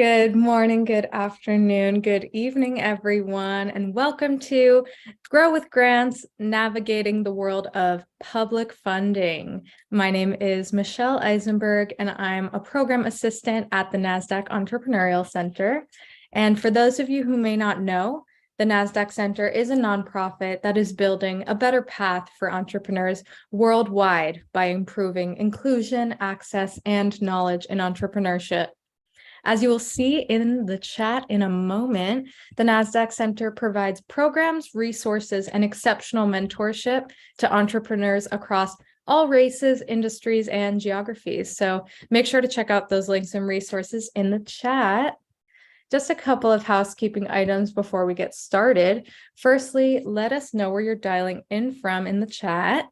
Good morning, good afternoon, good evening, everyone, and welcome to Grow with Grants, Navigating the World of Public Funding. My name is Michelle Eisenberg, and I'm a program assistant at the NASDAQ Entrepreneurial Center. And for those of you who may not know, the NASDAQ Center is a nonprofit that is building a better path for entrepreneurs worldwide by improving inclusion, access, and knowledge in entrepreneurship. As you will see in the chat in a moment, the NASDAQ Center provides programs, resources, and exceptional mentorship to entrepreneurs across all races, industries, and geographies. So make sure to check out those links and resources in the chat. Just a couple of housekeeping items before we get started. Firstly, let us know where you're dialing in from in the chat.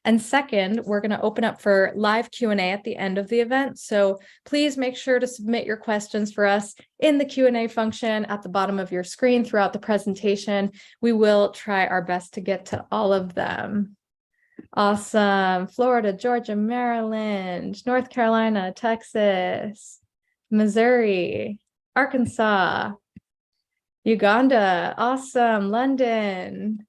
And second, we're going to open up for live Q&A at the end of the event. So please make sure to submit your questions for us in the Q&A function at the bottom of your screen throughout the presentation. We will try our best to get to all of them. Awesome. Florida, Georgia, Maryland, North Carolina, Texas, Missouri, Arkansas, Uganda. Awesome. London.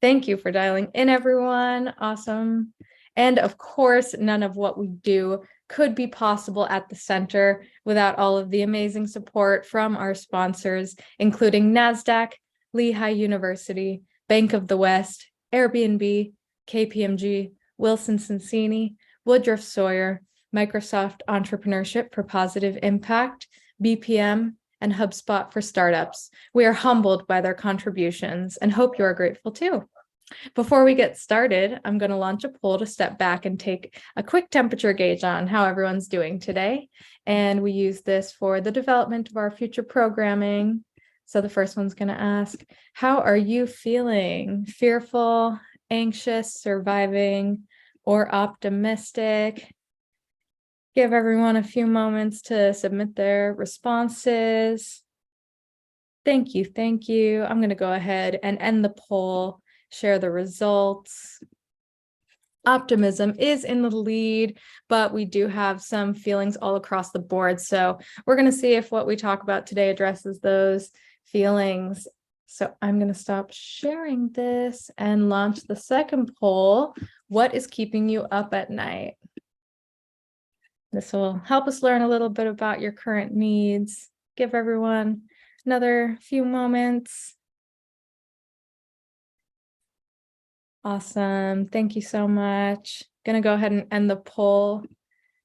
Thank you for dialing in, everyone. Awesome. And of course, none of what we do could be possible at the center without all of the amazing support from our sponsors, including NASDAQ, Lehigh University, Bank of the West, Airbnb, KPMG, Wilson Sonsini, Woodruff Sawyer, Microsoft Entrepreneurship for Positive Impact, BPM, and HubSpot for startups. We are humbled by their contributions and hope you are grateful too. Before we get started, I'm going to launch a poll to step back and take a quick temperature gauge on how everyone's doing today. And we use this for the development of our future programming. So the first one's going to ask, how are you feeling? Fearful, anxious, surviving, or optimistic? Give everyone a few moments to submit their responses. Thank you. Thank you. I'm going to go ahead and end the poll, share the results. Optimism is in the lead, but we do have some feelings all across the board. So we're going to see if what we talk about today addresses those feelings. So I'm going to stop sharing this and launch the second poll. What is keeping you up at night? This will help us learn a little bit about your current needs. Give everyone another few moments. Awesome. Thank you so much. Going to go ahead and end the poll.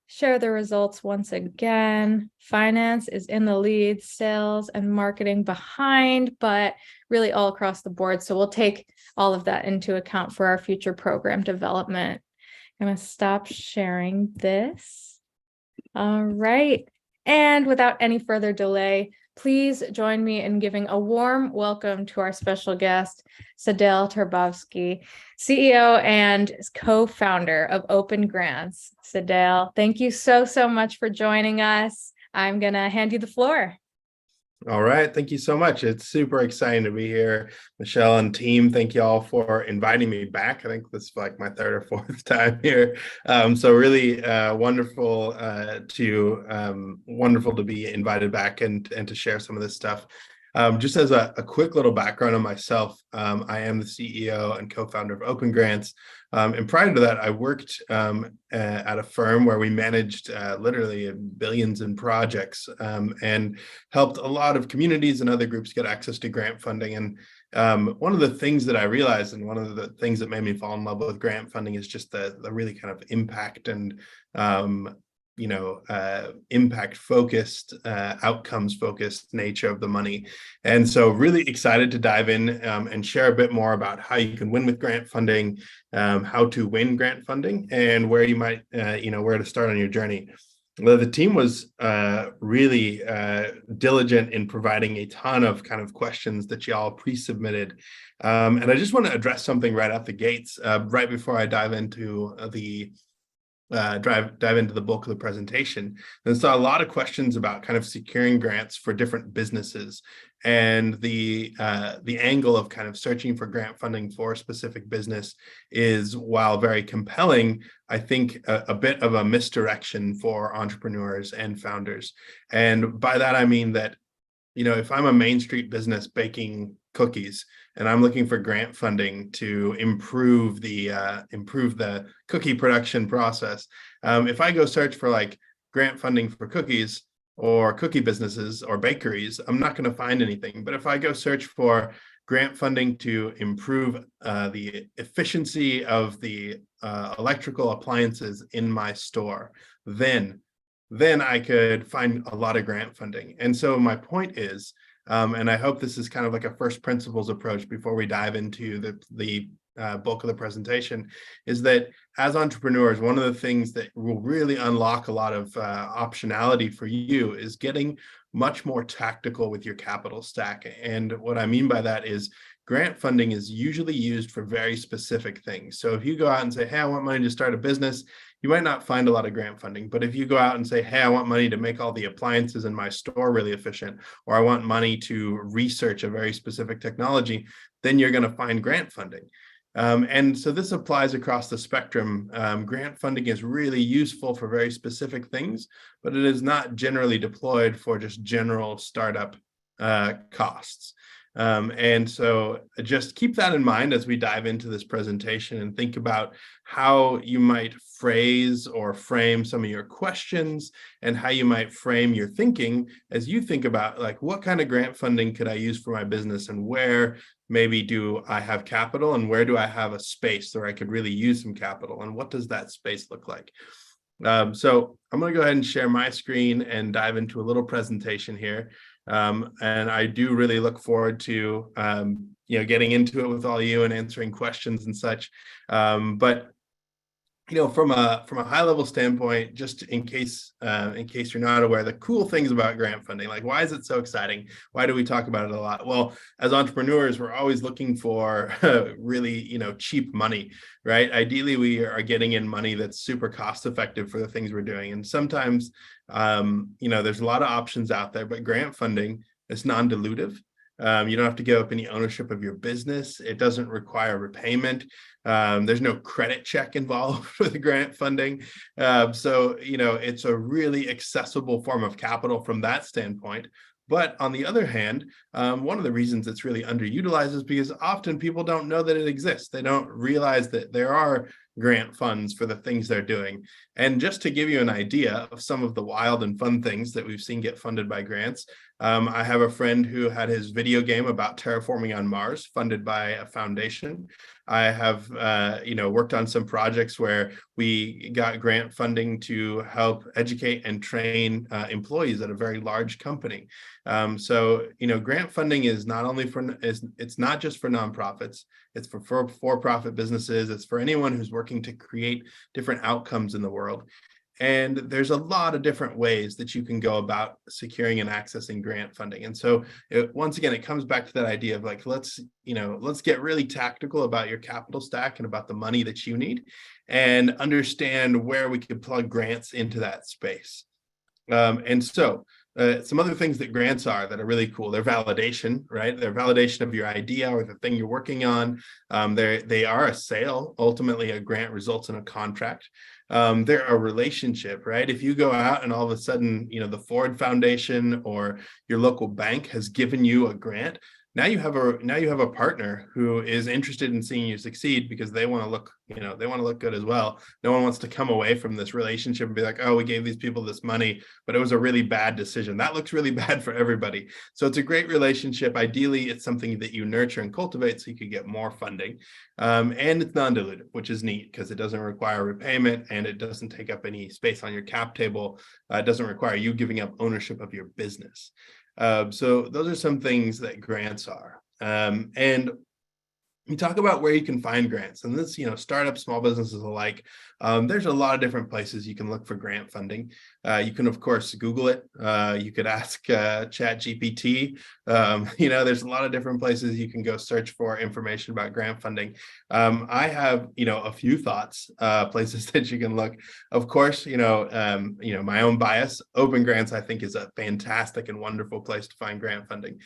Share the results once again. Finance is in the lead, sales and marketing behind, but really all across the board. So we'll take all of that into account for our future program development. I'm going to stop sharing this. All right. And without any further delay, please join me in giving a warm welcome to our special guest, Sedale Turbovsky, CEO and co-founder of OpenGrants. Sedale, thank you so much for joining us. I'm going to hand you the floor. All right. Thank you so much. It's super exciting to be here. Michelle and team, thank you all for inviting me back. I think this is like my third or fourth time here. So really wonderful to be invited back and to share some of this stuff. Just as a quick little background on myself, I am the CEO and co-founder of OpenGrants. And prior to that, I worked at a firm where we managed literally billions in projects and helped a lot of communities and other groups get access to grant funding. And one of the things that I realized, and one of the things that made me fall in love with grant funding, is just the really kind of impact and impact focused, outcomes focused nature of the money. And so really excited to dive in and share a bit more about how you can win with grant funding, how to win grant funding, and where you might, where to start on your journey. Well, the team was really diligent in providing a ton of kind of questions that y'all pre-submitted. And I just want to address something right out the gates, right before I dive into the dive into the bulk of the presentation, and saw a lot of questions about kind of securing grants for different businesses, and the angle of kind of searching for grant funding for a specific business is, while very compelling, I think a bit of a misdirection for entrepreneurs and founders. And by that I mean that, if I'm a Main Street business baking cookies and I'm looking for grant funding to improve the cookie production process, if I go search for like grant funding for cookies or cookie businesses or bakeries, I'm not going to find anything. But if I go search for grant funding to improve the efficiency of the electrical appliances in my store, then I could find a lot of grant funding. And so my point is, and I hope this is kind of like a first principles approach before we dive into the bulk of the presentation, is that as entrepreneurs, one of the things that will really unlock a lot of optionality for you is getting much more tactical with your capital stack. And what I mean by that is grant funding is usually used for very specific things. So if you go out and say, hey, I want money to start a business, you might not find a lot of grant funding. But if you go out and say, hey, I want money to make all the appliances in my store really efficient, or I want money to research a very specific technology, then you're going to find grant funding. And so this applies across the spectrum. Grant funding is really useful for very specific things, but it is not generally deployed for just general startup costs. And so just keep that in mind as we dive into this presentation and think about how you might phrase or frame some of your questions and how you might frame your thinking as you think about, like, what kind of grant funding could I use for my business, and where maybe do I have capital, and where do I have a space where I could really use some capital, and what does that space look like? So I'm going to go ahead and share my screen and dive into a little presentation here. And I do really look forward to, getting into it with all you and answering questions and such. But from a high level standpoint, just in case you're not aware, the cool things about grant funding, like, why is it so exciting? Why do we talk about it a lot? Well, as entrepreneurs, we're always looking for really, cheap money, right? Ideally, we are getting in money that's super cost effective for the things we're doing. And sometimes, there's a lot of options out there, but grant funding is non-dilutive. You don't have to give up any ownership of your business. It doesn't require repayment. There's no credit check involved with grant funding. So it's a really accessible form of capital from that standpoint. But on the other hand, one of the reasons it's really underutilized is because often people don't know that it exists. They don't realize that there are grant funds for the things they're doing. And just to give you an idea of some of the wild and fun things that we've seen get funded by grants, I have a friend who had his video game about terraforming on Mars funded by a foundation. I have, worked on some projects where we got grant funding to help educate and train employees at a very large company. So grant funding is not only it's not just for nonprofits. It's for for-profit businesses. It's for anyone who's working to create different outcomes in the world. And there's a lot of different ways that you can go about securing and accessing grant funding. And so once again, it comes back to that idea of, like, let's get really tactical about your capital stack and about the money that you need, and understand where we could plug grants into that space. And so some other things that grants are that are really cool. They're validation, right? They're validation of your idea or the thing you're working on. They are a sale. Ultimately, a grant results in a contract. They're a relationship, right? If you go out and all of a sudden, the Ford Foundation or your local bank has given you a grant, now you have a partner who is interested in seeing you succeed, because they want to look good as well. No one wants to come away from this relationship and be like, oh, we gave these people this money, but it was a really bad decision. That looks really bad for everybody. So it's a great relationship. Ideally, it's something that you nurture and cultivate so you could get more funding. And it's non-dilutive, which is neat because it doesn't require repayment and it doesn't take up any space on your cap table. It doesn't require you giving up ownership of your business. So those are some things that grants are. And we talk about where you can find grants, and this, startups, small businesses alike. There's a lot of different places you can look for grant funding. You can, of course, Google it. You could ask ChatGPT. There's a lot of different places you can go search for information about grant funding. I have, a few thoughts, places that you can look. Of course, my own bias. OpenGrants, I think, is a fantastic and wonderful place to find grant funding.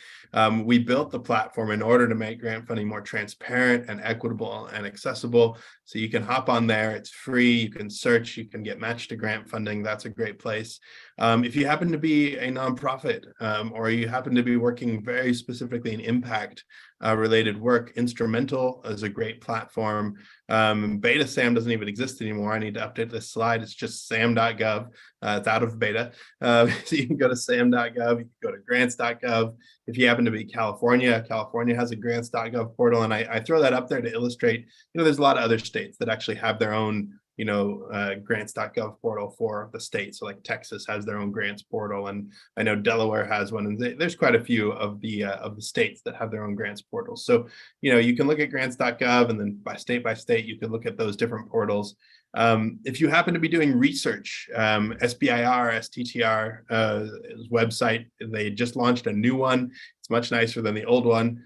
We built the platform in order to make grant funding more transparent and equitable and accessible. So you can hop on there. It's free. You can search. You can get matched to grant funding. That's a great place. If you happen to be a nonprofit or you happen to be working very specifically in impact related work, Instrumental is a great platform. Beta SAM doesn't even exist anymore. I need to update this slide. It's just sam.gov. It's out of beta. So you can go to sam.gov, you can go to grants.gov. If you happen to be California has a grants.gov portal. And I throw that up there to illustrate, there's a lot of other states that actually have their own grants.gov portal for the state. So like Texas has their own grants portal, and I know Delaware has one, and there's quite a few of the states that have their own grants portals. So you can look at grants.gov, and then by state you can look at those different portals. If you happen to be doing research, SBIR, STTR website, they just launched a new one. It's much nicer than the old one,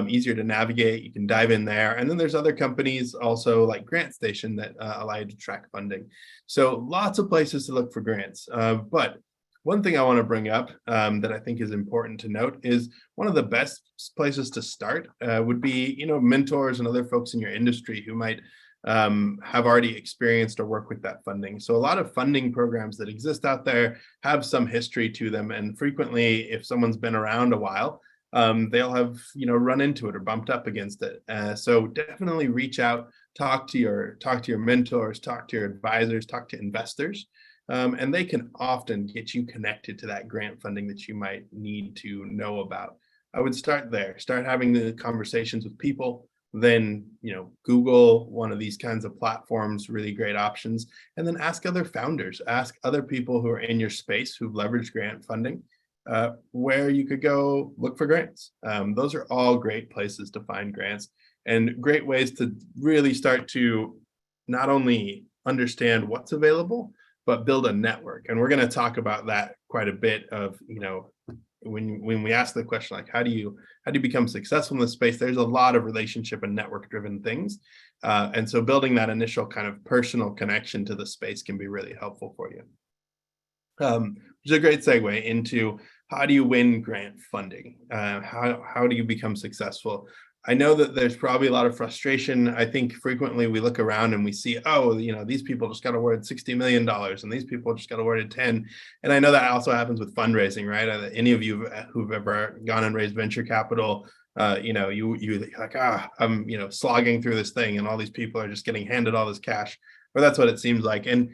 easier to navigate. You can dive in there. And then there's other companies also like GrantStation that allow you to track funding. So lots of places to look for grants. But one thing I want to bring up that I think is important to note is one of the best places to start would be, mentors and other folks in your industry who might have already experienced or work with that funding. So a lot of funding programs that exist out there have some history to them. And frequently, if someone's been around a while, they'll have, run into it or bumped up against it. So definitely reach out, talk to your mentors, talk to your advisors, talk to investors. And they can often get you connected to that grant funding that you might need to know about. I would start there, start having the conversations with people. Then, Google one of these kinds of platforms, really great options, and then ask other founders, ask other people who are in your space who've leveraged grant funding, where you could go look for grants. Those are all great places to find grants and great ways to really start to not only understand what's available, but build a network. And we're going to talk about that quite a bit of, when we ask the question, like, how do you become successful in this space? There's a lot of relationship and network driven things. And so building that initial kind of personal connection to the space can be really helpful for you. Which is a great segue into how do you win grant funding? How do you become successful? I know that there's probably a lot of frustration. I think frequently we look around and we see, these people just got awarded $60 million and these people just got awarded 10. And I know that also happens with fundraising, right? Any of you who've ever gone and raised venture capital, you like, I'm, slogging through this thing and all these people are just getting handed all this cash, or that's what it seems like. And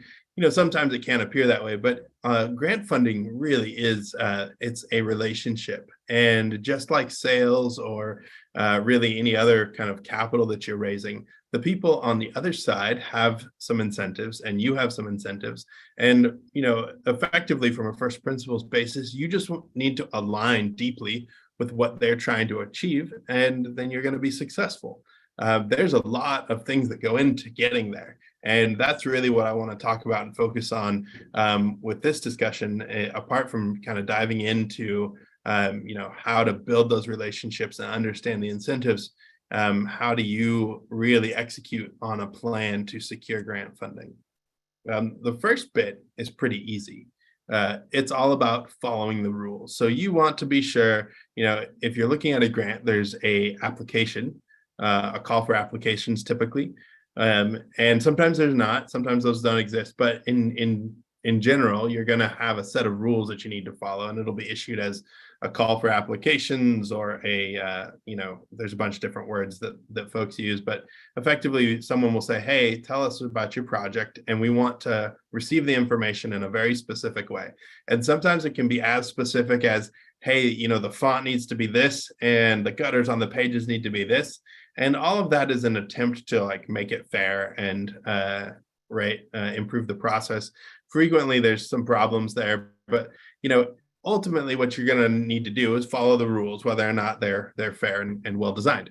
sometimes it can appear that way, but grant funding really is, it's a relationship. And just like sales or really any other kind of capital that you're raising, the people on the other side have some incentives and you have some incentives. And, effectively from a first principles basis, you just need to align deeply with what they're trying to achieve, and then you're going to be successful. There's a lot of things that go into getting there. And that's really what I want to talk about and focus on with this discussion, apart from kind of diving into, how to build those relationships and understand the incentives. How do you really execute on a plan to secure grant funding? The first bit is pretty easy. It's all about following the rules. So you want to be sure, if you're looking at a grant, there's a application, a call for applications typically. And sometimes there's not, sometimes those don't exist, but in general, you're going to have a set of rules that you need to follow, and it'll be issued as a call for applications or there's a bunch of different words that folks use, but effectively someone will say, hey, tell us about your project, and we want to receive the information in a very specific way. And sometimes it can be as specific as, hey, the font needs to be this, and the gutters on the pages need to be this. And all of that is an attempt to make it fair and improve the process. Frequently, there's some problems there, but ultimately, what you're going to need to do is follow the rules, whether or not they're fair and well designed.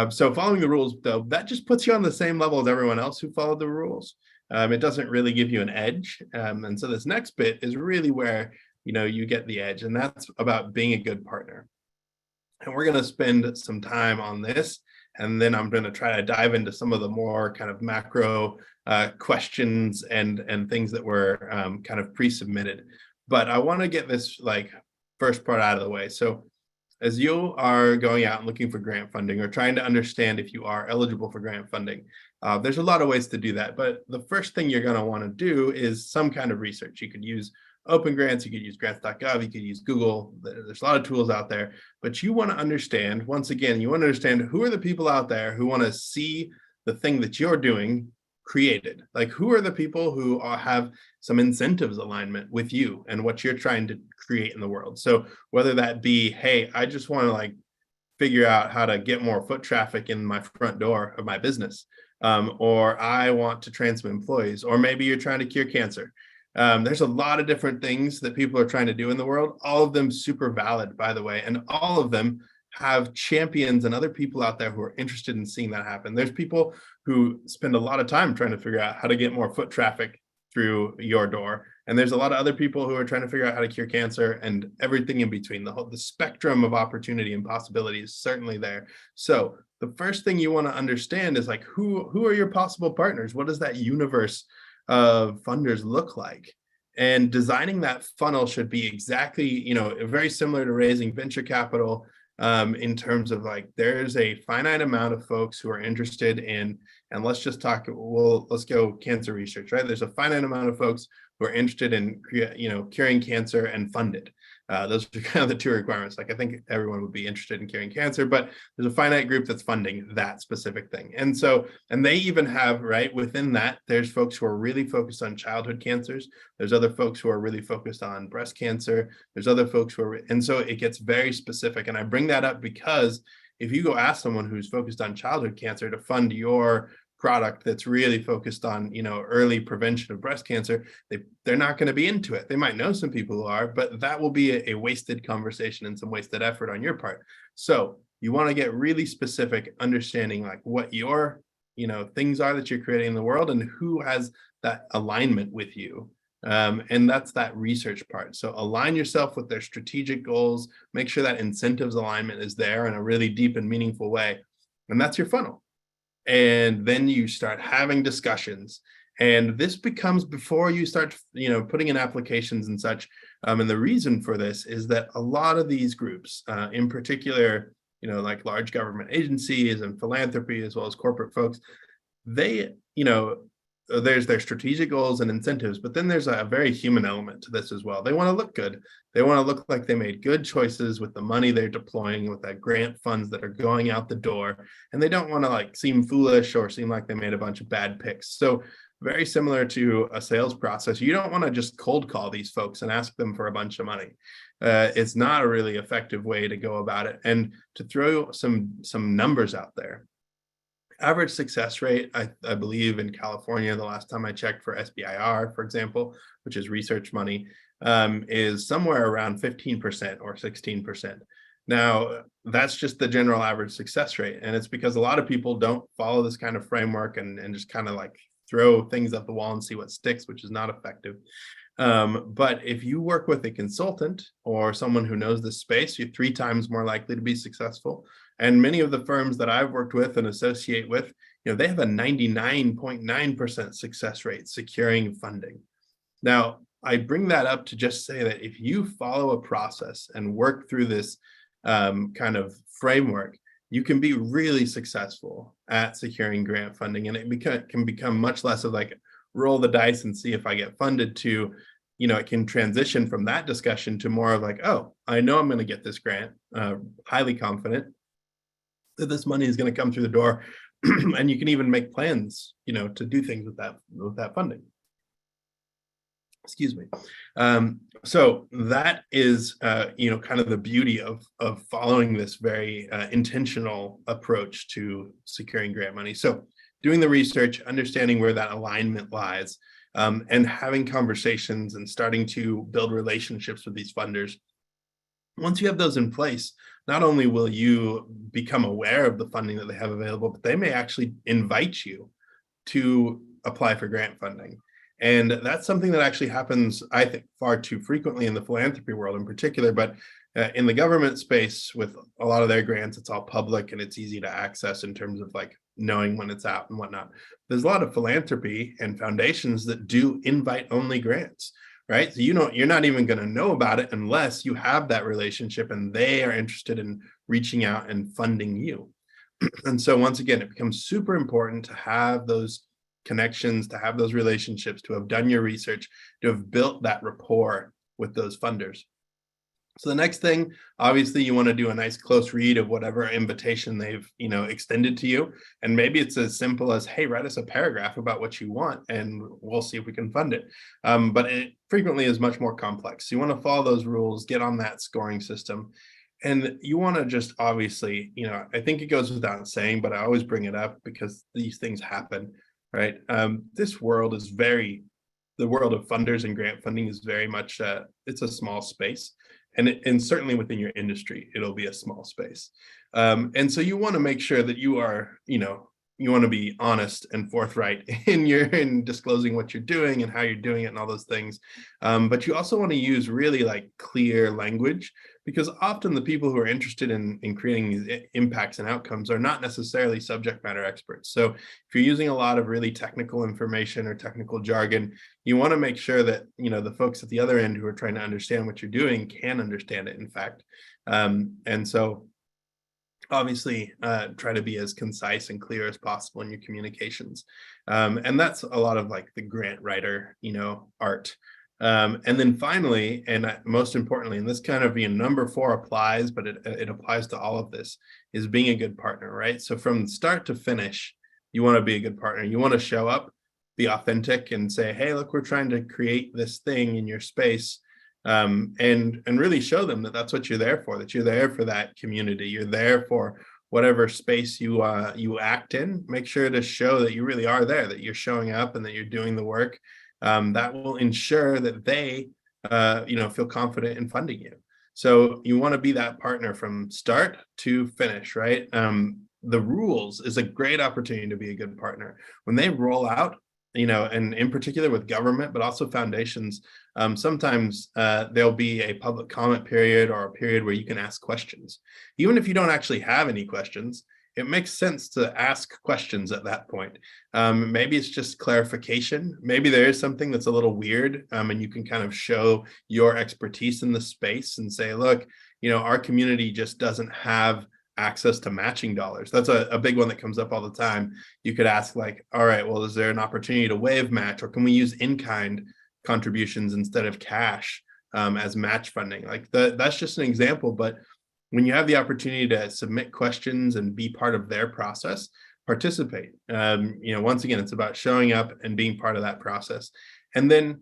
So following the rules, though, that just puts you on the same level as everyone else who followed the rules. It doesn't really give you an edge. And so this next bit is really where, you get the edge, and that's about being a good partner. And we're going to spend some time on this. And then I'm going to try to dive into some of the more kind of macro questions and things that were kind of pre-submitted. But I want to get this first part out of the way. So as you are going out and looking for grant funding or trying to understand if you are eligible for grant funding, there's a lot of ways to do that. But the first thing you're going to want to do is some kind of research. You could use OpenGrants, you could use grants.gov, you could use Google. There's a lot of tools out there, but you want to understand, once again, you want to understand who are the people out there who want to see the thing that you're doing created. Like, who are the people who have some incentives alignment with you and what you're trying to create in the world? So whether that be, hey, I just want to figure out how to get more foot traffic in my front door of my business, or I want to train some employees, or maybe you're trying to cure cancer. There's a lot of different things that people are trying to do in the world, all of them super valid, by the way, and all of them have champions and other people out there who are interested in seeing that happen. There's people who spend a lot of time trying to figure out how to get more foot traffic through your door. And there's a lot of other people who are trying to figure out how to cure cancer and everything in between. The spectrum of opportunity and possibility is certainly there. So the first thing you want to understand is who are your possible partners? What does that universe of funders look like? And designing that funnel should be exactly, very similar to raising venture capital, in terms of there's a finite amount of folks who are interested in, and let's go cancer research, right? There's a finite amount of folks who are interested in, curing cancer and funded. Those are kind of the two requirements. I think everyone would be interested in curing cancer, but there's a finite group that's funding that specific thing. And they even have, right, within that, there's folks who are really focused on childhood cancers. There's other folks who are really focused on breast cancer. There's other folks who are, and so it gets very specific. And I bring that up because if you go ask someone who's focused on childhood cancer to fund your product that's really focused on, early prevention of breast cancer, they're not going to be into it. They might know some people who are, but that will be a wasted conversation and some wasted effort on your part. So you want to get really specific, understanding what your, things are that you're creating in the world and who has that alignment with you. And that's that research part. So align yourself with their strategic goals, make sure that incentives alignment is there in a really deep and meaningful way. And that's your funnel. And then you start having discussions, and this becomes before you start, putting in applications and such. And the reason for this is that a lot of these groups, in particular, large government agencies and philanthropy, as well as corporate folks, they, there's their strategic goals and incentives, but then there's a very human element to this as well. They want to look good. They want to look like they made good choices with the money they're deploying, with that grant funds that are going out the door. And they don't want to seem foolish or seem like they made a bunch of bad picks. So very similar to a sales process, you don't want to just cold call these folks and ask them for a bunch of money. It's not a really effective way to go about it. And to throw some numbers out there, average success rate, I believe in California, the last time I checked for SBIR, for example, which is research money, is somewhere around 15% or 16%. Now, that's just the general average success rate. And it's because a lot of people don't follow this kind of framework and just kind of throw things at the wall and see what sticks, which is not effective. But if you work with a consultant or someone who knows this space, you're 3 times more likely to be successful. And many of the firms that I've worked with and associate with, they have a 99.9% success rate securing funding. Now, I bring that up to just say that if you follow a process and work through this kind of framework, you can be really successful at securing grant funding. And it can become much less of roll the dice and see if I get funded to, it can transition from that discussion to more of oh, I know I'm going to get this grant, highly confident that this money is going to come through the door. And you can even make plans, to do things with that funding. Excuse me. So that is, kind of the beauty of following this very intentional approach to securing grant money. So doing the research, understanding where that alignment lies, and having conversations and starting to build relationships with these funders. Once you have those in place, not only will you become aware of the funding that they have available, but they may actually invite you to apply for grant funding. And that's something that actually happens, I think, far too frequently in the philanthropy world in particular, but in the government space with a lot of their grants, it's all public and it's easy to access in terms of like knowing when it's out and whatnot. There's a lot of philanthropy and foundations that do invite only grants, right? So you're not even going to know about it unless you have that relationship and they are interested in reaching out and funding you. And so once again, it becomes super important to have those connections, to have those relationships, to have done your research, to have built that rapport with those funders. So the next thing, obviously, you want to do a nice close read of whatever invitation they've, extended to you. And maybe it's as simple as, hey, write us a paragraph about what you want and we'll see if we can fund it. But it frequently is much more complex. So you want to follow those rules, get on that scoring system. And you want to just obviously, I think it goes without saying, but I always bring it up because these things happen, right? This world is the world of funders and grant funding is very much, it's a small space. And certainly within your industry, it'll be a small space. And so you want to make sure that you are, you want to be honest and forthright in disclosing what you're doing and how you're doing it and all those things. But you also want to use really like clear language, because often the people who are interested in creating these impacts and outcomes are not necessarily subject matter experts. So if you're using a lot of really technical information or technical jargon, you want to make sure that, the folks at the other end who are trying to understand what you're doing can understand it, in fact. And so obviously try to be as concise and clear as possible in your communications. And that's a lot of like the grant writer, art. And then finally, and most importantly, and this kind of number 4 applies, but it applies to all of this, is being a good partner, right? So from start to finish, you want to be a good partner. You want to show up, be authentic, and say, hey, look, we're trying to create this thing in your space. And really show them that that's what you're there for, that you're there for that community. You're there for whatever space you act in. Make sure to show that you really are there, that you're showing up and that you're doing the work. That will ensure that they, feel confident in funding you. So you want to be that partner from start to finish, right? The rules is a great opportunity to be a good partner. When they roll out, and in particular with government, but also foundations, sometimes there'll be a public comment period or a period where you can ask questions. Even if you don't actually have any questions, it makes sense to ask questions at that point. Maybe it's just clarification. Maybe there is something that's a little weird, and you can kind of show your expertise in the space and say, look, our community just doesn't have access to matching dollars. That's a big one that comes up all the time. You could ask like, all right, well, is there an opportunity to waive match, or can we use in-kind contributions instead of cash as match funding? Like that's just an example, but when you have the opportunity to submit questions and be part of their process, participate. Once again, it's about showing up and being part of that process. And then,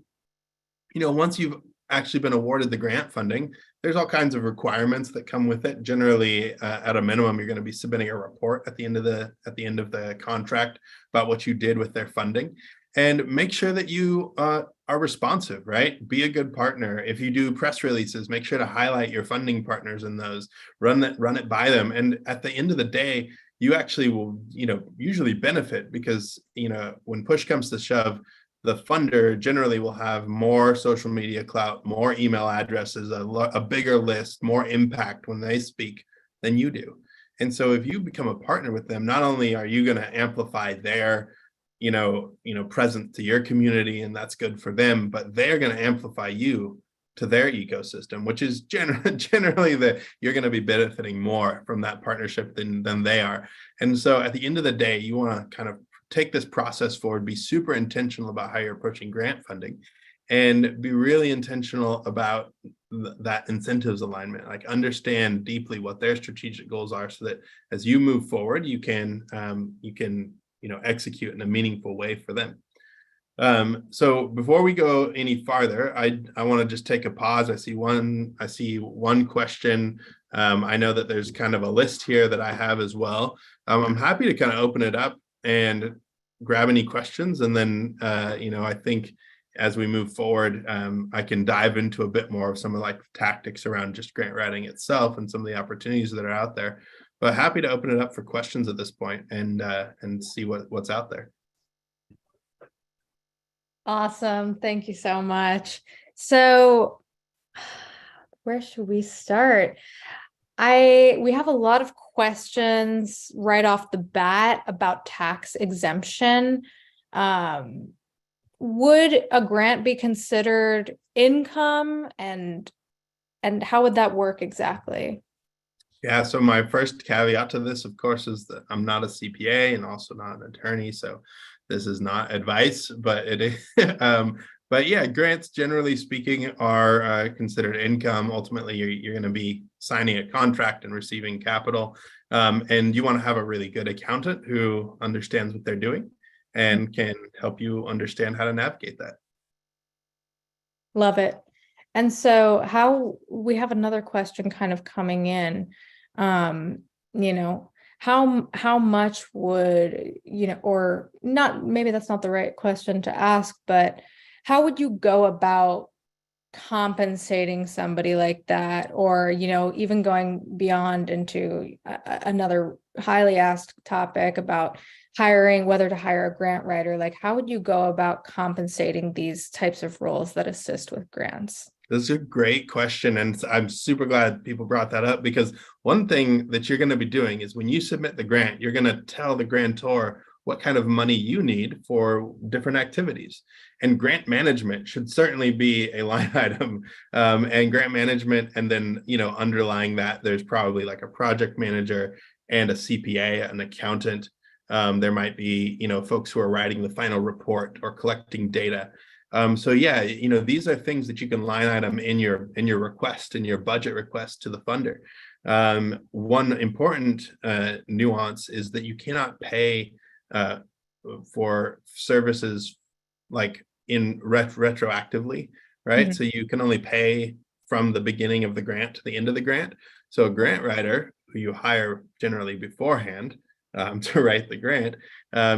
once you've actually been awarded the grant funding, there's all kinds of requirements that come with it. Generally, at a minimum, you're going to be submitting a report at the end of the contract about what you did with their funding, and make sure that you are responsive, right? Be a good partner. If you do press releases, make sure to highlight your funding partners in those. Run it by them, and at the end of the day, you actually will, usually benefit, because when push comes to shove, the funder generally will have more social media clout, more email addresses, a bigger list, more impact when they speak than you do. And so if you become a partner with them, not only are you going to amplify their, presence to your community, and that's good for them, but they're going to amplify you to their ecosystem, which is generally you're going to be benefiting more from that partnership than they are. And so at the end of the day, you want to kind of take this process forward, be super intentional about how you're approaching grant funding, and be really intentional about that incentives alignment. Like understand deeply what their strategic goals are, so that as you move forward, you can execute in a meaningful way for them. So before we go any farther, I want to just take a pause. I see one question. I know that there's kind of a list here that I have as well. I'm happy to kind of open it up and grab any questions, and then I think as we move forward, I can dive into a bit more of some of like tactics around just grant writing itself and some of the opportunities that are out there. But happy to open it up for questions at this point and see what's out there. Awesome. Thank you so much. So, where should we start? We have a lot of questions right off the bat about tax exemption. Um, would a grant be considered income, and how would that work exactly? Yeah, so my first caveat to this, of course, is that I'm not a CPA and also not an attorney, so this is not advice, but it is. But yeah, grants, generally speaking, are considered income. Ultimately, you're going to be signing a contract and receiving capital, and you want to have a really good accountant who understands what they're doing and can help you understand how to navigate that. Love it. And so how we have another question kind of coming in. Um, you know, how much would, or not, maybe that's not the right question to ask, but how would you go about compensating somebody like that, or even going beyond into another highly asked topic about hiring, whether to hire a grant writer? Like, how would you go about compensating these types of roles that assist with grants? This is a great question, and I'm super glad people brought that up, because one thing that you're going to be doing is when you submit the grant, you're going to tell the grantor what kind of money you need for different activities. And grant management should certainly be a line item. And grant management, and then underlying that, there's probably like a project manager and a CPA, an accountant. There might be folks who are writing the final report or collecting data. So yeah, these are things that you can line item in your request, in your budget request to the funder. One important nuance is that you cannot pay for services like in retroactively, right? Mhm. So you can only pay from the beginning of the grant to the end of the grant. So a grant writer who you hire generally beforehand to write the grant,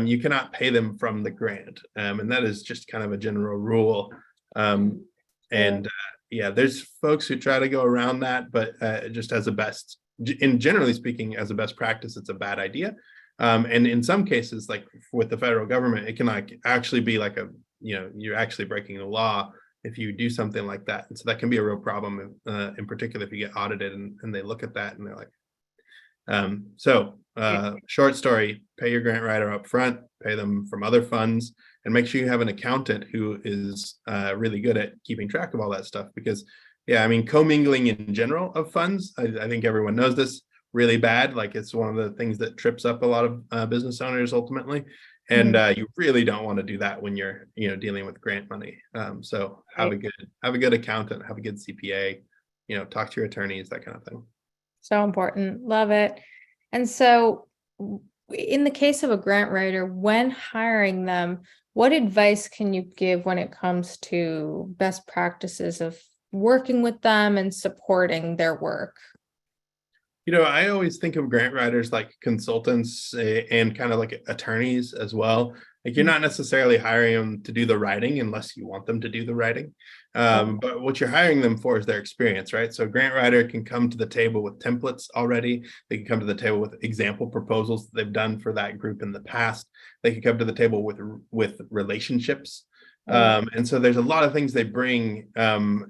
you cannot pay them from the grant. And that is just kind of a general rule. And yeah, there's folks who try to go around that, but just as a best, in generally speaking, as a best practice, it's a bad idea. And in some cases, like with the federal government, it can like actually be like you're actually breaking the law if you do something like that. And so that can be a real problem, in particular, if you get audited and they look at that and they're like, short story, pay your grant writer up front, pay them from other funds, and make sure you have an accountant who is really good at keeping track of all that stuff. Because, yeah, I mean, commingling in general of funds, I think everyone knows this, really bad. Like, it's one of the things that trips up a lot of business owners ultimately. And you really don't want to do that when you're dealing with grant money. So have a good accountant, have a good CPA, talk to your attorneys, that kind of thing. So important. Love it. And so, in the case of a grant writer, when hiring them, what advice can you give when it comes to best practices of working with them and supporting their work? I always think of grant writers like consultants and kind of like attorneys as well. Like, you're not necessarily hiring them to do the writing unless you want them to do the writing. But what you're hiring them for is their experience, right? So a grant writer can come to the table with templates already. They can come to the table with example proposals that they've done for that group in the past. They can come to the table with relationships. And so there's a lot of things they bring,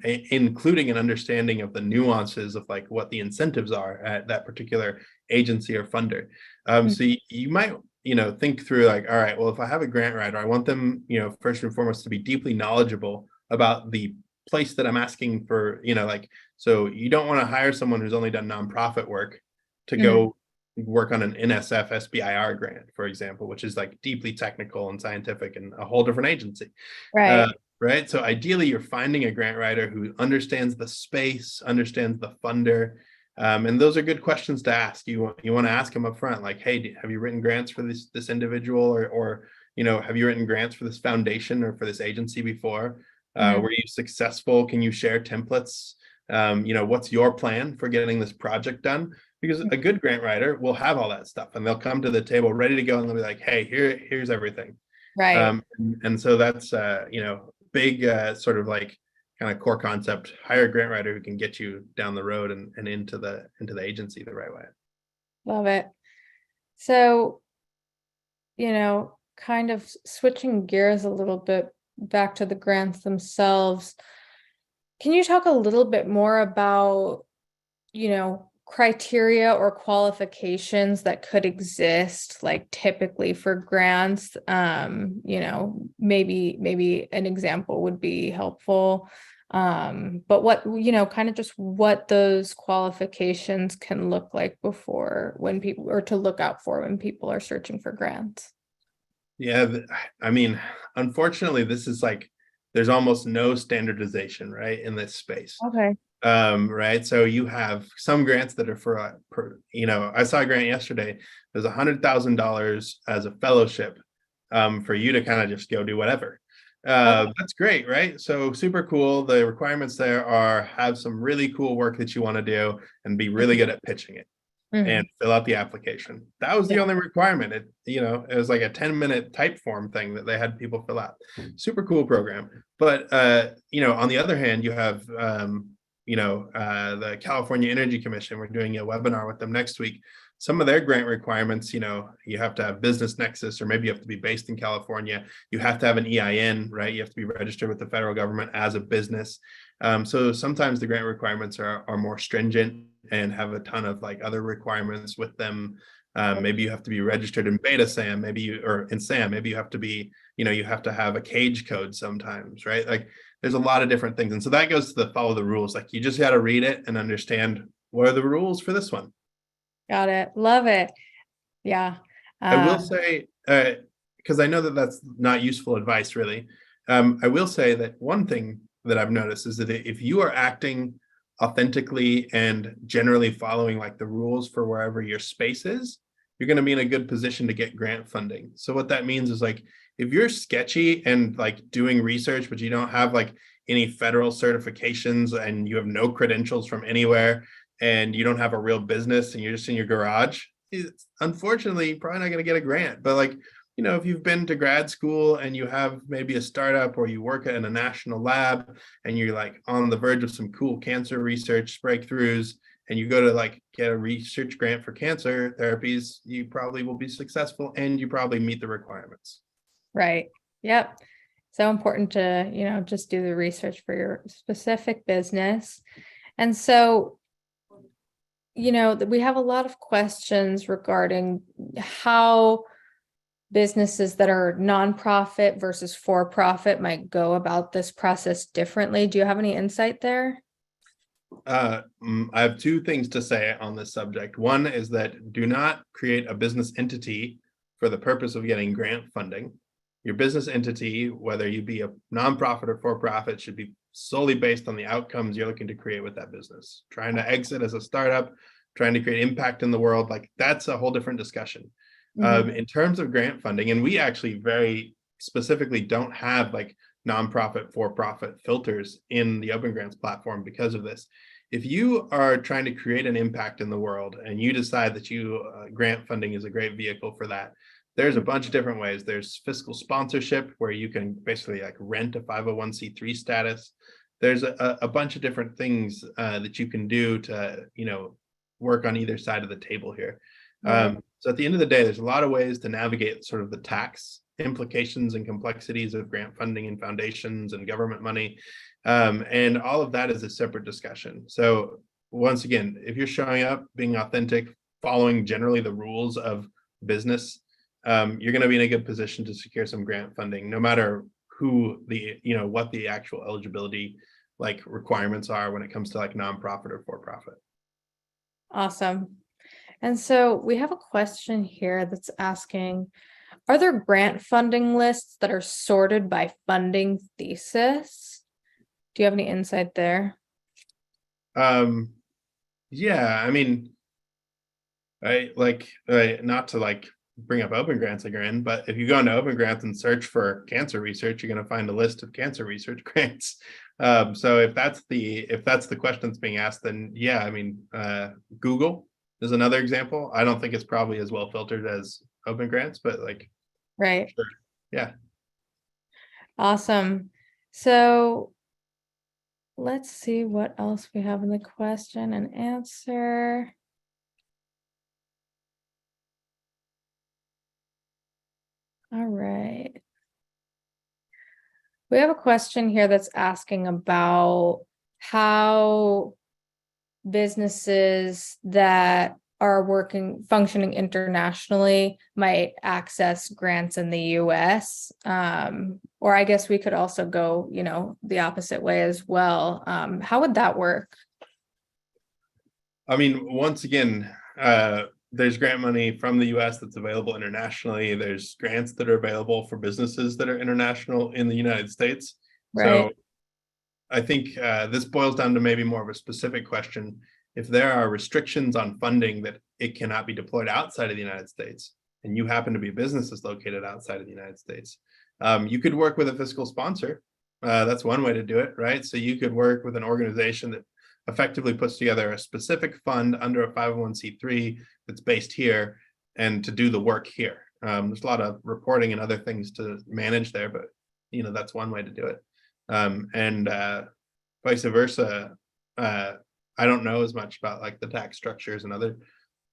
including an understanding of the nuances of like what the incentives are at that particular agency or funder. So you might, think through like, all right, well, if I have a grant writer, I want them, first and foremost to be deeply knowledgeable about the place that I'm asking for, so you don't want to hire someone who's only done nonprofit work to go work on an NSF SBIR grant, for example, which is like deeply technical and scientific and a whole different agency. Right. Right. So ideally, you're finding a grant writer who understands the space, understands the funder. And those are good questions to ask. You want to ask them up front, like, hey, have you written grants for this individual, or have you written grants for this foundation or for this agency before? Were you successful? Can you share templates? What's your plan for getting this project done? Because a good grant writer will have all that stuff, and they'll come to the table ready to go, and they'll be like, hey, here's everything. Right. And so that's big sort of like kind of core concept. Hire a grant writer who can get you down the road and into the agency the right way. Love it. So, kind of switching gears a little bit back to the grants themselves, can you talk a little bit more about, criteria or qualifications that could exist, like typically for grants? Maybe an example would be helpful. But what, kind of just what those qualifications can look like when people, or to look out for when people are searching for grants. Yeah, I mean, unfortunately, this is like there's almost no standardization, right, in this space. Okay. Right. So you have some grants that are I saw a grant yesterday. There's $100,000 as a fellowship for you to kind of just go do whatever. Okay. That's great, right? So super cool. The requirements there are have some really cool work that you want to do and be really good at pitching it and Mhm. fill out the application. That was the Yeah. only requirement. It was like a 10-minute type form thing that they had people fill out. Super cool program. But on the other hand, you have the California Energy Commission. We're doing a webinar with them next week. Some of their grant requirements, you have to have business nexus, or maybe you have to be based in California. You have to have an EIN, right? You have to be registered with the federal government as a business. So sometimes the grant requirements are more stringent and have a ton of like other requirements with them. Maybe you have to be registered in beta SAM, or in SAM, maybe you have to be, you have to have a cage code sometimes, right? Like there's a lot of different things. And so that goes to the follow the rules. Like you just got to read it and understand what are the rules for this one. Got it. Love it. Yeah. I will say, because I know that that's not useful advice, really. I will say that one thing that I've noticed is that if you are acting authentically and generally following like the rules for wherever your space is, you're going to be in a good position to get grant funding. So what that means is like if you're sketchy and like doing research, but you don't have like any federal certifications and you have no credentials from anywhere and you don't have a real business and you're just in your garage, it's unfortunately probably not going to get a grant. But like, if you've been to grad school and you have maybe a startup or you work in a national lab and you're like on the verge of some cool cancer research breakthroughs and you go to like get a research grant for cancer therapies, you probably will be successful and you probably meet the requirements. Right. Yep. So important to, just do the research for your specific business. And so, we have a lot of questions regarding how businesses that are nonprofit versus for-profit might go about this process differently. Do you have any insight there? I have two things to say on this subject. One is that do not create a business entity for the purpose of getting grant funding. Your business entity, whether you be a nonprofit or for-profit, should be solely based on the outcomes you're looking to create with that business. Trying to exit as a startup, trying to create impact in the world, like that's a whole different discussion. In terms of grant funding, and we actually very specifically don't have like nonprofit for-profit filters in the OpenGrants platform because of this. If you are trying to create an impact in the world and you decide that grant funding is a great vehicle for that, there's a bunch of different ways. There's fiscal sponsorship where you can basically like rent a 501c3 status. There's a bunch of different things that you can do to work on either side of the table here. So at the end of the day, there's a lot of ways to navigate sort of the tax implications and complexities of grant funding and foundations and government money. And all of that is a separate discussion. So once again, if you're showing up, being authentic, following generally the rules of business, you're going to be in a good position to secure some grant funding, no matter what the actual eligibility like requirements are when it comes to like nonprofit or for-profit. Awesome. And so we have a question here that's asking, are there grant funding lists that are sorted by funding thesis? Do you have any insight there? Yeah, I mean, not to like bring up OpenGrants again, but if you go into OpenGrants and search for cancer research, you're going to find a list of cancer research grants. So if that's the question that's being asked, then yeah, I mean, Google is another example. I don't think it's probably as well filtered as OpenGrants, but like, Right. sure. Yeah. Awesome. So let's see what else we have in the question and answer. All right. We have a question here that's asking about how businesses that are functioning internationally might access grants in the US. Or I guess we could also go, the opposite way as well. How would that work? I mean, once again, there's grant money from the US that's available internationally. There's grants that are available for businesses that are international in the United States. Right. So I think this boils down to maybe more of a specific question. If there are restrictions on funding that it cannot be deployed outside of the United States, and you happen to be a business that's located outside of the United States, you could work with a fiscal sponsor. That's one way to do it, right? So you could work with an organization that effectively puts together a specific fund under a 501c3 that's based here and to do the work here. There's a lot of reporting and other things to manage there, but that's one way to do it. And vice versa. I don't know as much about like the tax structures and other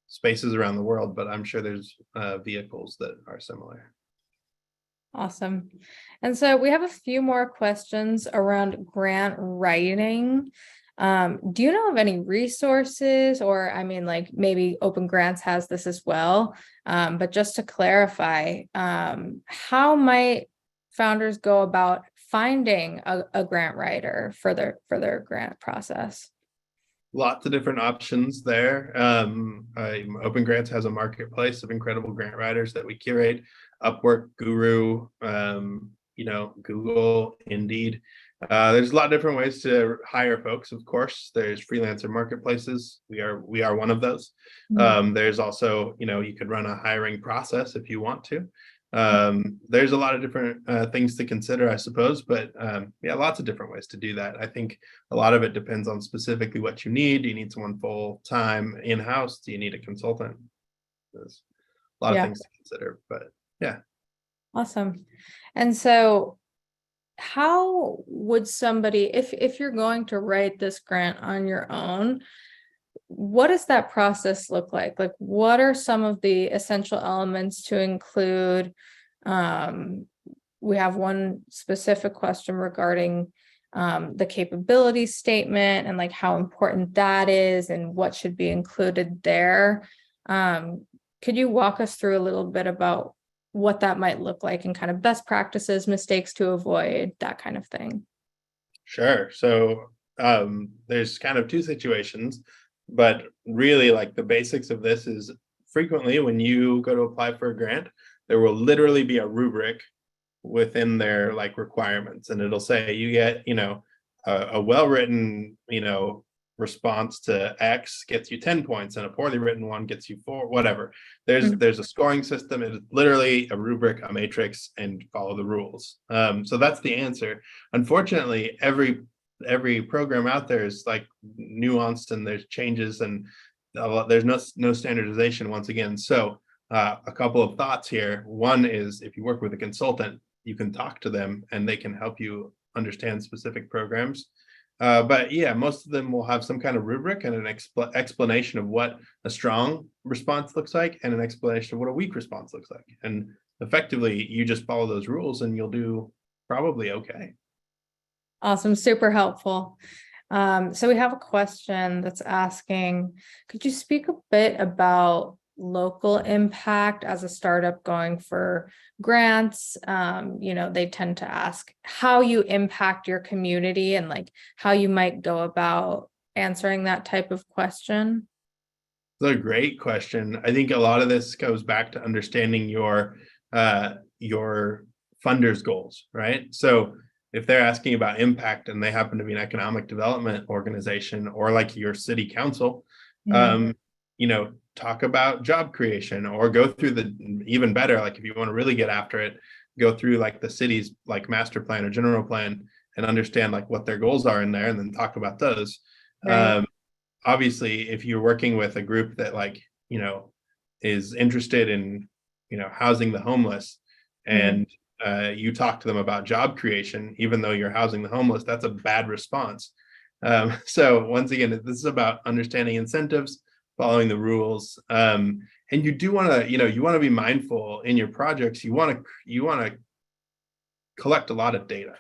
spaces around the world, but I'm sure there's vehicles that are similar. Awesome. And so we have a few more questions around grant writing. Do you know of any resources, or like maybe OpenGrants has this as well, but just to clarify, how might founders go about finding a grant writer for their grant process? Lots of different options there. OpenGrants has a marketplace of incredible grant writers that we curate. Upwork, Guru, Google, Indeed. There's a lot of different ways to hire folks. Of course, there's freelancer marketplaces. We are one of those. There's also, you could run a hiring process if you want to. There's a lot of different things to consider, I suppose, but lots of different ways to do that. I think a lot of it depends on specifically what you need. Do you need someone full time in-house? Do you need a consultant? There's a lot of things to consider, but yeah. Awesome. And so how would somebody, if you're going to write this grant on your own, what does that process look like? Like, what are some of the essential elements to include? We have one specific question regarding the capability statement and like how important that is and what should be included there. Could you walk us through a little bit about what that might look like and kind of best practices, mistakes to avoid, that kind of thing? Sure. So there's kind of two situations, but really like the basics of this is frequently when you go to apply for a grant, there will literally be a rubric within their like requirements, and it'll say you get, a well-written, response to X gets you 10 points and a poorly written one gets you 4, whatever. There's a scoring system. It is literally a rubric, a matrix, and follow the rules. So that's the answer. Unfortunately, every program out there is like nuanced and there's changes and there's no standardization once again. So a couple of thoughts here. One is if you work with a consultant, you can talk to them and they can help you understand specific programs. But yeah, most of them will have some kind of rubric and an explanation of what a strong response looks like and an explanation of what a weak response looks like. And effectively, you just follow those rules and you'll do probably okay. Awesome. Super helpful. So we have a question that's asking, could you speak a bit about local impact as a startup going for grants? They tend to ask how you impact your community and like how you might go about answering that type of question. It's a great question. I think a lot of this goes back to understanding your funders' goals, right? So if they're asking about impact and they happen to be an economic development organization or like your city council, talk about job creation or go through even better, like if you want to really get after it, go through like the city's like master plan or general plan and understand like what their goals are in there and then talk about those. Right. Obviously, if you're working with a group that like, is interested in, housing the homeless and you talk to them about job creation, even though you're housing the homeless, that's a bad response. So once again, this is about understanding incentives, following the rules. And you do want to, you want to be mindful in your projects. You want to collect a lot of data.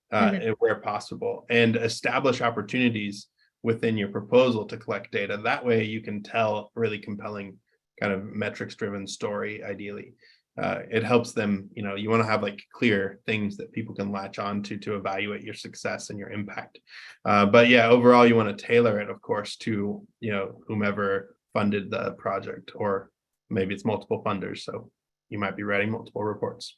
where possible, and establish opportunities within your proposal to collect data. That way you can tell a really compelling kind of metrics driven story. Ideally, it helps them, you want to have like clear things that people can latch on to evaluate your success and your impact. But yeah, overall you want to tailor it, of course, to whomever funded the project, or maybe it's multiple funders, so you might be writing multiple reports.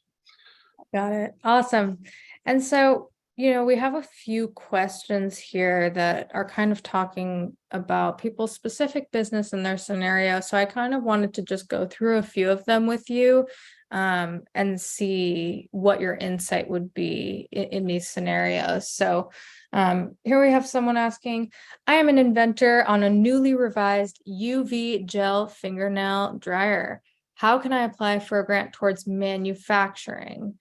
Got it. Awesome. And so, we have a few questions here that are kind of talking about people's specific business and their scenario. So I kind of wanted to just go through a few of them with you, and see what your insight would be in these scenarios. So here we have someone asking, I am an inventor on a newly revised UV gel fingernail dryer. How can I apply for a grant towards manufacturing?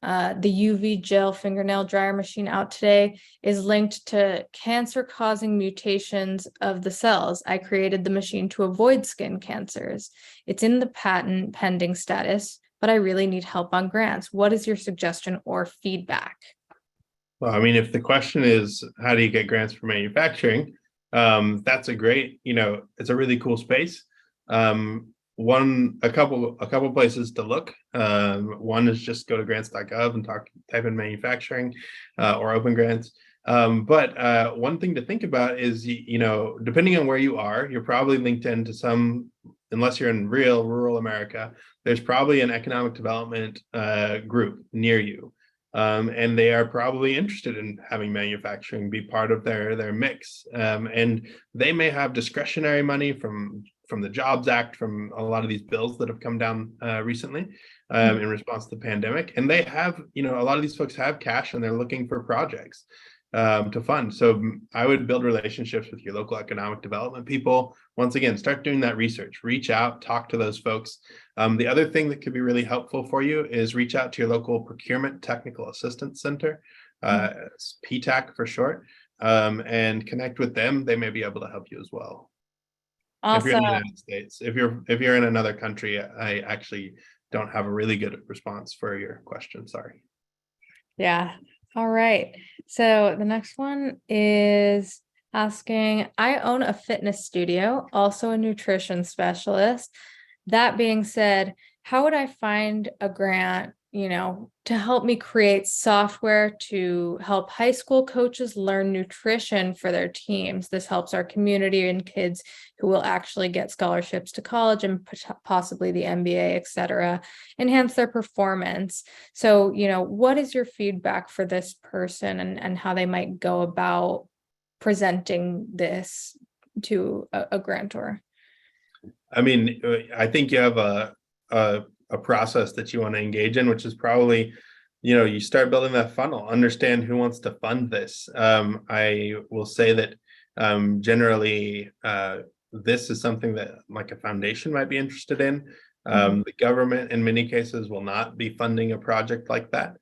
The UV gel fingernail dryer machine out today is linked to cancer-causing mutations of the cells. I created the machine to avoid skin cancers. It's in the patent pending status, but I really need help on grants. What is your suggestion or feedback? Well, I mean, if the question is how do you get grants for manufacturing, that's a great, it's a really cool space. A couple places to look. One is just go to grants.gov and type in manufacturing or OpenGrants. But one thing to think about is, depending on where you are, you're probably linked into some, unless you're in real rural America, there's probably an economic development group near you. And they are probably interested in having manufacturing be part of their mix. And they may have discretionary money from the Jobs Act, from a lot of these bills that have come down recently in response to the pandemic. And they have, a lot of these folks have cash and they're looking for projects to fund. So I would build relationships with your local economic development people. Once again, start doing that research, reach out, talk to those folks. The other thing that could be really helpful for you is reach out to your local procurement technical assistance center, PTAC for short, and connect with them. They may be able to help you as well. Awesome. If you're in the United States, if you're in another country, I actually don't have a really good response for your question. Sorry. Yeah. All right. So the next one is asking, I own a fitness studio, also a nutrition specialist. That being said, how would I find a grant, to help me create software to help high school coaches learn nutrition for their teams? This helps our community and kids who will actually get scholarships to college and possibly the MBA, et cetera, enhance their performance. So, what is your feedback for this person and how they might go about presenting this to a grantor? I mean, I think you have a process that you want to engage in, which is probably, you start building that funnel, understand who wants to fund this. I will say that generally this is something that like a foundation might be interested in. The government in many cases will not be funding a project like that,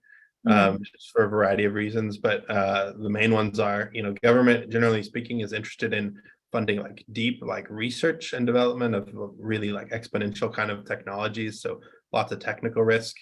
just for a variety of reasons. But the main ones are, government, generally speaking, is interested in funding like deep research and development of really like exponential kind of technologies. So lots of technical risk.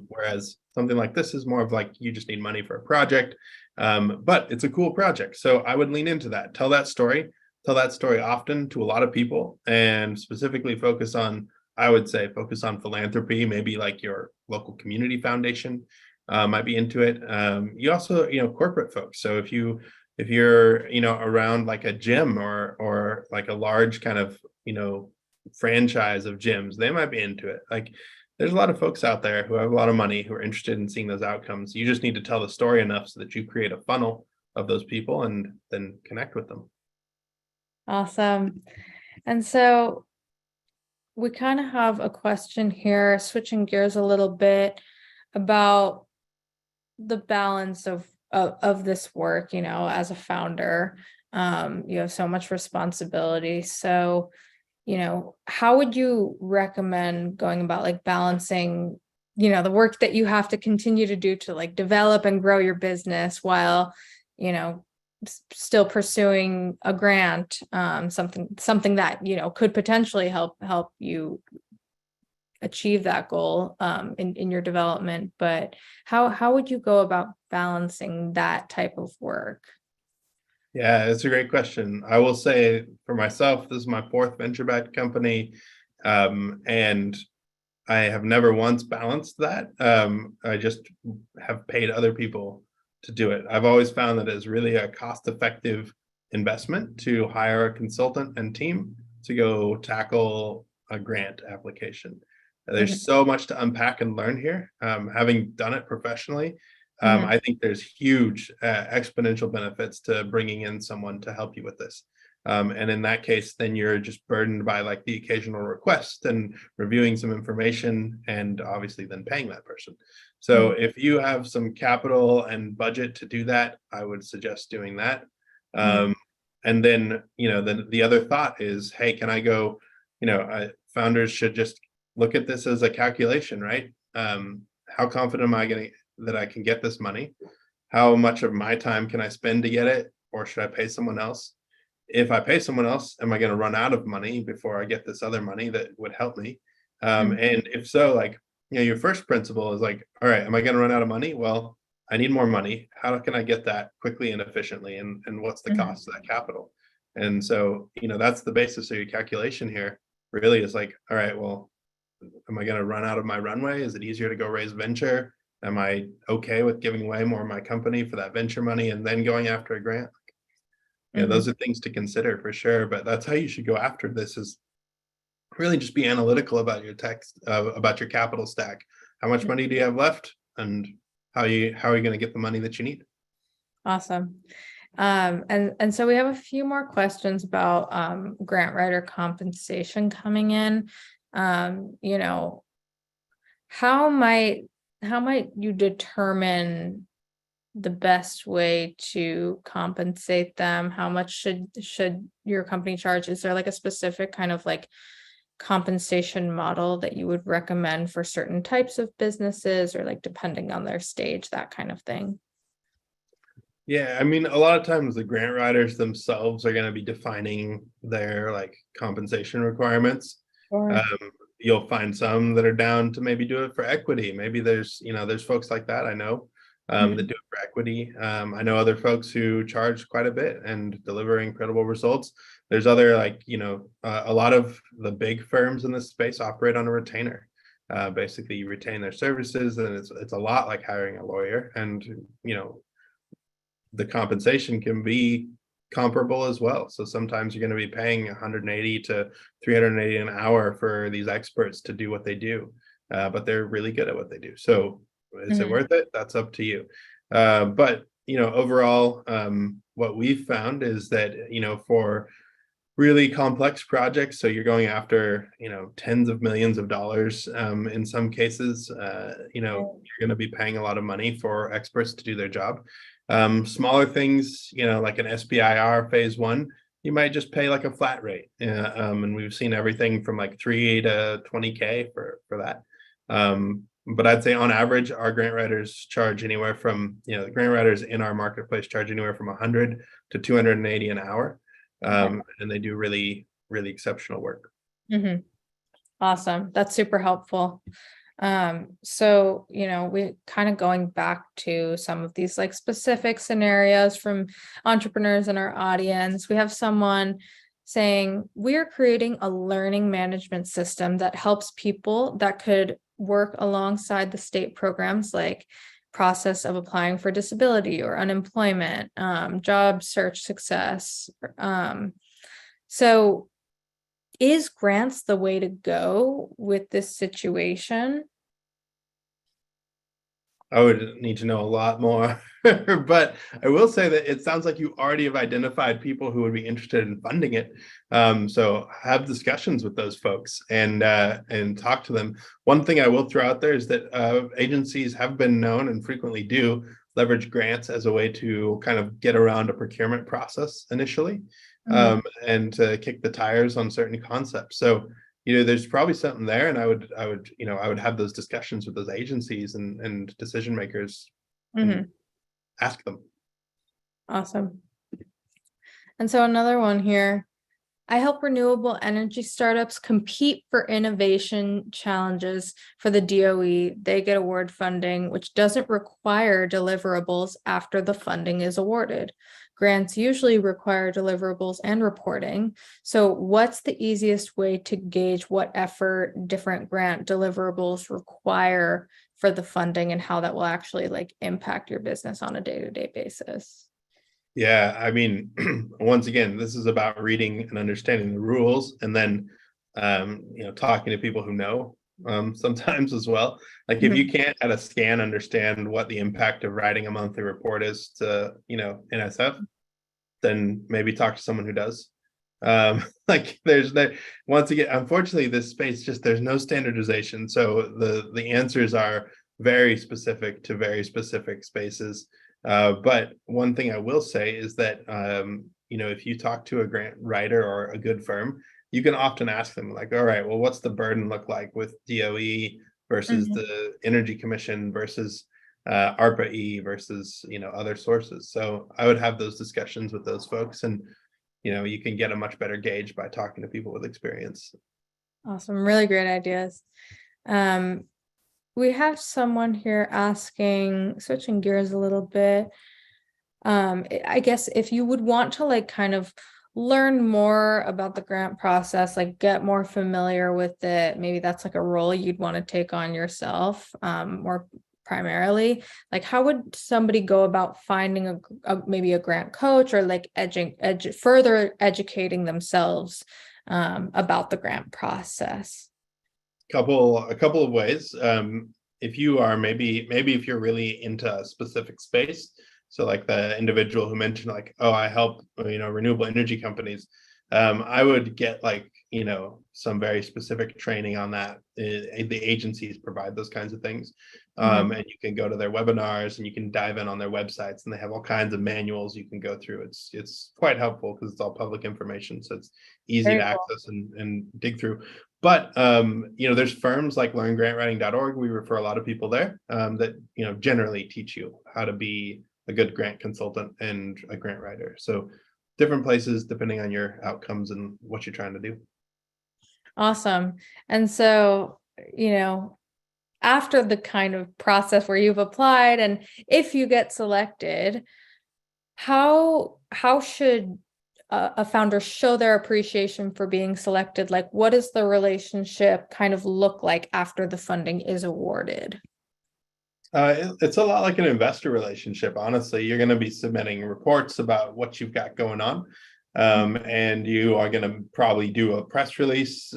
Whereas something like this is more of like, you just need money for a project, but it's a cool project. So I would lean into that, tell that story often to a lot of people, and specifically focus on philanthropy, maybe like your local community foundation might be into it. You also, corporate folks. So if you're around like a gym or like a large kind of franchise of gyms, they might be into it. Like there's a lot of folks out there who have a lot of money who are interested in seeing those outcomes. You just need to tell the story enough so that you create a funnel of those people and then connect with them. Awesome. And so we kind of have a question here, switching gears a little bit, about the balance of this work. As a founder, you have so much responsibility. So, how would you recommend going about balancing, the work that you have to continue to do to develop and grow your business while, still pursuing a grant, something that, could potentially help you achieve that goal in your development, but how would you go about balancing that type of work? Yeah, it's a great question. I will say for myself, this is my fourth venture-backed company, and I have never once balanced that. I just have paid other people to do it. I've always found that it's really a cost-effective investment to hire a consultant and team to go tackle a grant application. Mhm, There's so much to unpack and learn here. Having done it professionally, mhm, I think there's huge exponential benefits to bringing in someone to help you with this. And in that case, then you're just burdened by like the occasional request and reviewing some information and obviously then paying that person. So mhm, if you have some capital and budget to do that, I would suggest doing that. mhm, Um, and then, then the other thought is, hey, can I go, founders should just look at this as a calculation, right? How confident am I getting that I can get this money? How much of my time can I spend to get it? Or should I pay someone else? If I pay someone else, am I going to run out of money before I get this other money that would help me? mhm, And if so, like, your first principle is like, all right, am I going to run out of money? Well, I need more money. How can I get that quickly and efficiently? And what's the mhm, cost of that capital? And so, that's the basis of your calculation here really is like, all right, well, am I going to run out of my runway? Is it easier to go raise venture? Am I okay with giving away more of my company for that venture money and then going after a grant? Yeah, mhm, those are things to consider for sure, but that's how you should go after this is really just be analytical about your text, about your capital stack. How much mhm. money do you have left, and how are you going to get the money that you need? Awesome. And so we have a few more questions about grant writer compensation coming in. You know, how might you determine the best way to compensate them? How much should your company charge? Is there like a specific kind of like compensation model that you would recommend for certain types of businesses, or like depending on their stage, that kind of thing? Yeah, I mean, a lot of times the grant writers themselves are going to be defining their like compensation requirements. Or Um, you'll find some that are down to maybe do it for equity. Maybe there's folks like that I know that do it for equity. I know other folks who charge quite a bit and deliver incredible results. There's other like a lot of the big firms in this space operate on a retainer. Basically, you retain their services, and it's a lot like hiring a lawyer, and the compensation can be comparable as well. So sometimes you're going to be paying 180 to 380 an hour for these experts to do what they do, but they're really good at what they do. So is it Mhm, worth it? That's up to you. But overall, what we've found is that for really complex projects, so you're going after tens of millions of dollars in some cases, you're going to be paying a lot of money for experts to do their job. Smaller things, like an SBIR phase one, you might just pay like a flat rate, and we've seen everything from like 3 to 20K for that. But I'd say on average, our grant writers charge anywhere from, the grant writers in our marketplace charge anywhere from 100 to 280 an hour, okay. and they do really, really exceptional work. Mhm. Awesome. That's super helpful. So, we kind of going back to some of these like specific scenarios from entrepreneurs in our audience. We have someone saying, we're creating a learning management system that helps people that could work alongside the state programs like process of applying for disability or unemployment, job search success. So is grants the way to go with this situation? I would need to know a lot more, but I will say that it sounds like you already have identified people who would be interested in funding it. So have discussions with those folks and talk to them. One thing I will throw out there is that agencies have been known and frequently do leverage grants as a way to kind of get around a procurement process initially, Mhm, and to kick the tires on certain concepts. So there's probably something there, and I would have those discussions with those agencies and decision makers and mhm. ask them. Awesome. And so another one here, I help renewable energy startups compete for innovation challenges for the DOE. They get award funding, which doesn't require deliverables after the funding is awarded. Grants usually require deliverables and reporting. So what's the easiest way to gauge what effort different grant deliverables require for the funding and how that will actually like impact your business on a day-to-day basis? Yeah, I mean, once again, this is about reading and understanding the rules, and then talking to people who know sometimes as well. Like if you can't at a scan understand what the impact of writing a monthly report is to, NSF, then maybe talk to someone who does. Like once again, unfortunately, this space just there's no standardization. So the answers are very specific to very specific spaces. But one thing I will say is that if you talk to a grant writer or a good firm, you can often ask them like, all right, well, what's the burden look like with DOE versus Mhm. the Energy Commission versus ARPA-E versus other sources. So I would have those discussions with those folks, and you can get a much better gauge by talking to people with experience. Awesome, really great ideas. Um, we have someone here asking, switching gears a little bit. I guess if you would want to like kind of learn more about the grant process, like get more familiar with it, maybe that's like a role you'd want to take on yourself, more primarily. Like how would somebody go about finding maybe a grant coach or like further educating themselves about the grant process? A couple of ways. If you are maybe if you're really into a specific space, so like the individual who mentioned like, oh, I help renewable energy companies, I would get like some very specific training on that. The agencies provide those kinds of things, and you can go to their webinars and you can dive in on their websites, and they have all kinds of manuals you can go through. It's quite helpful because it's all public information, so it's easy to Very cool. access and dig through. But there's firms like learngrantwriting.org. We refer a lot of people there that generally teach you how to be a good grant consultant and a grant writer. So different places depending on your outcomes and what you're trying to do. Awesome. And so, after the kind of process where you've applied and if you get selected, how should a founder show their appreciation for being selected? Like, what does the relationship kind of look like after the funding is awarded? It's a lot like an investor relationship. Honestly, you're going to be submitting reports about what you've got going on, and you are going to probably do a press release.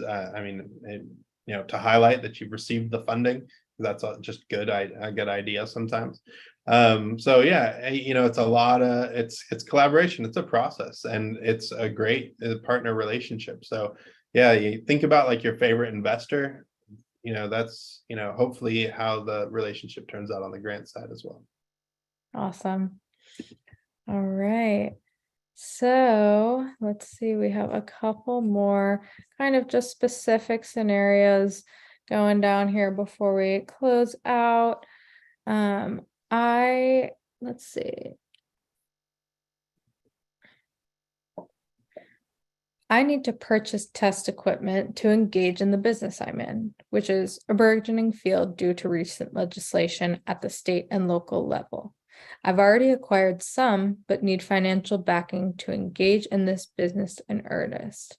To highlight that you've received the funding. That's just good. A good idea sometimes. So yeah, it's a lot of it's collaboration. It's a process, and it's a great partner relationship. So yeah, you think about like your favorite investor. That's hopefully how the relationship turns out on the grant side as well. Awesome. All right. So let's see, we have a couple more kind of just specific scenarios going down here before we close out. Let's see. I need to purchase test equipment to engage in the business I'm in, which is a burgeoning field due to recent legislation at the state and local level. I've already acquired some, but need financial backing to engage in this business in earnest.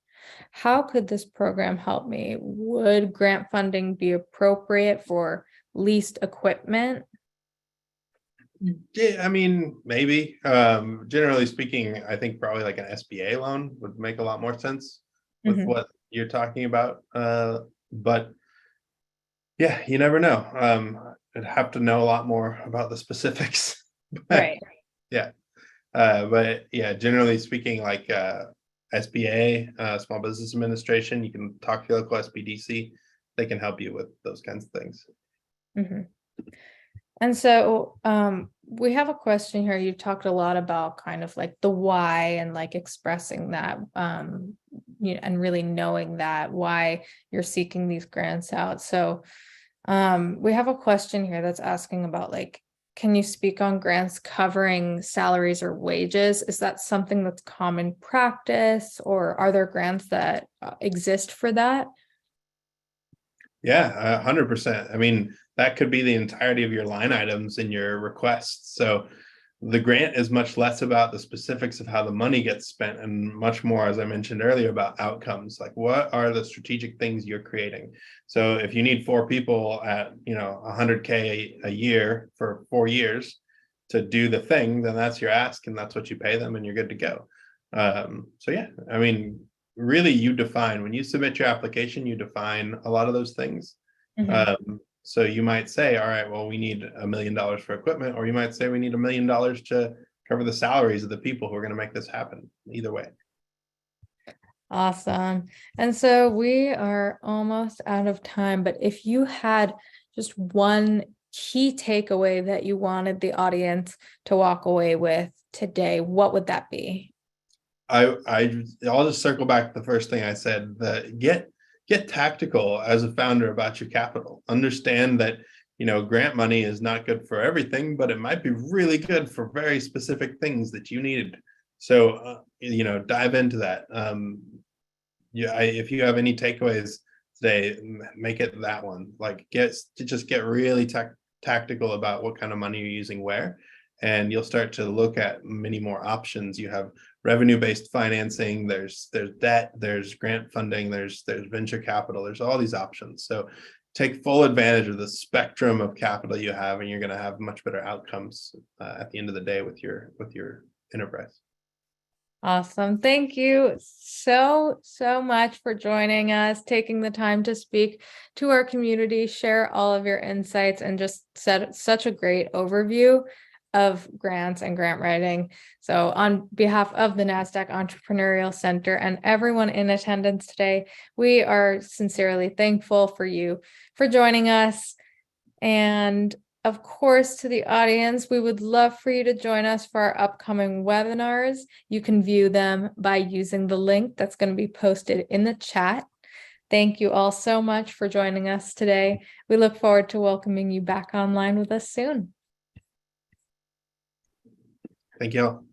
How could this program help me? Would grant funding be appropriate for leased equipment? Yeah, I mean, maybe. Generally speaking, I think probably like an SBA loan would make a lot more sense with Mhm. what you're talking about. But yeah, you never know. I'd have to know a lot more about the specifics. But Right. yeah, but yeah, generally speaking, like SBA, Small Business Administration, you can talk to your local SBDC. They can help you with those kinds of things. Mhm. And so we have a question here. You talked a lot about kind of like the why and like expressing that and really knowing that why you're seeking these grants out. So we have a question here that's asking about like can you speak on grants covering salaries or wages? Is that something that's common practice, or are there grants that exist for that? Yeah, 100%. I mean, that could be the entirety of your line items in your requests. So the grant is much less about the specifics of how the money gets spent and much more, as I mentioned earlier, about outcomes. Like, what are the strategic things you're creating? So if you need 4 people at 100K a year for 4 years to do the thing, then that's your ask and that's what you pay them and you're good to go. So yeah, I mean, really, you define when you submit your application, you define a lot of those things. So you might say, all right, well, we need $1 million for equipment, or you might say we need $1 million to cover the salaries of the people who are going to make this happen. Either way. Awesome. And so we are almost out of time, but if you had just one key takeaway that you wanted the audience to walk away with today, what would that be? I'll just circle back to the first thing I said, that get tactical as a founder about your capital. Understand that grant money is not good for everything, but it might be really good for very specific things that you need. So dive into that. If you have any takeaways today, make it that one. Like get really tactical about what kind of money you're using where, and you'll start to look at many more options. You have revenue-based financing, there's debt, there's grant funding, there's venture capital, there's all these options. So take full advantage of the spectrum of capital you have, and you're going to have much better outcomes at the end of the day with your enterprise. Awesome. Thank you so much for joining us, taking the time to speak to our community, share all of your insights, and just set such a great overview of grants and grant writing. So on behalf of the NASDAQ Entrepreneurial Center and everyone in attendance today, we are sincerely thankful for you for joining us. And of course, to the audience, we would love for you to join us for our upcoming webinars. You can view them by using the link that's going to be posted in the chat. Thank you all so much for joining us today. We look forward to welcoming you back online with us soon. Thank you all.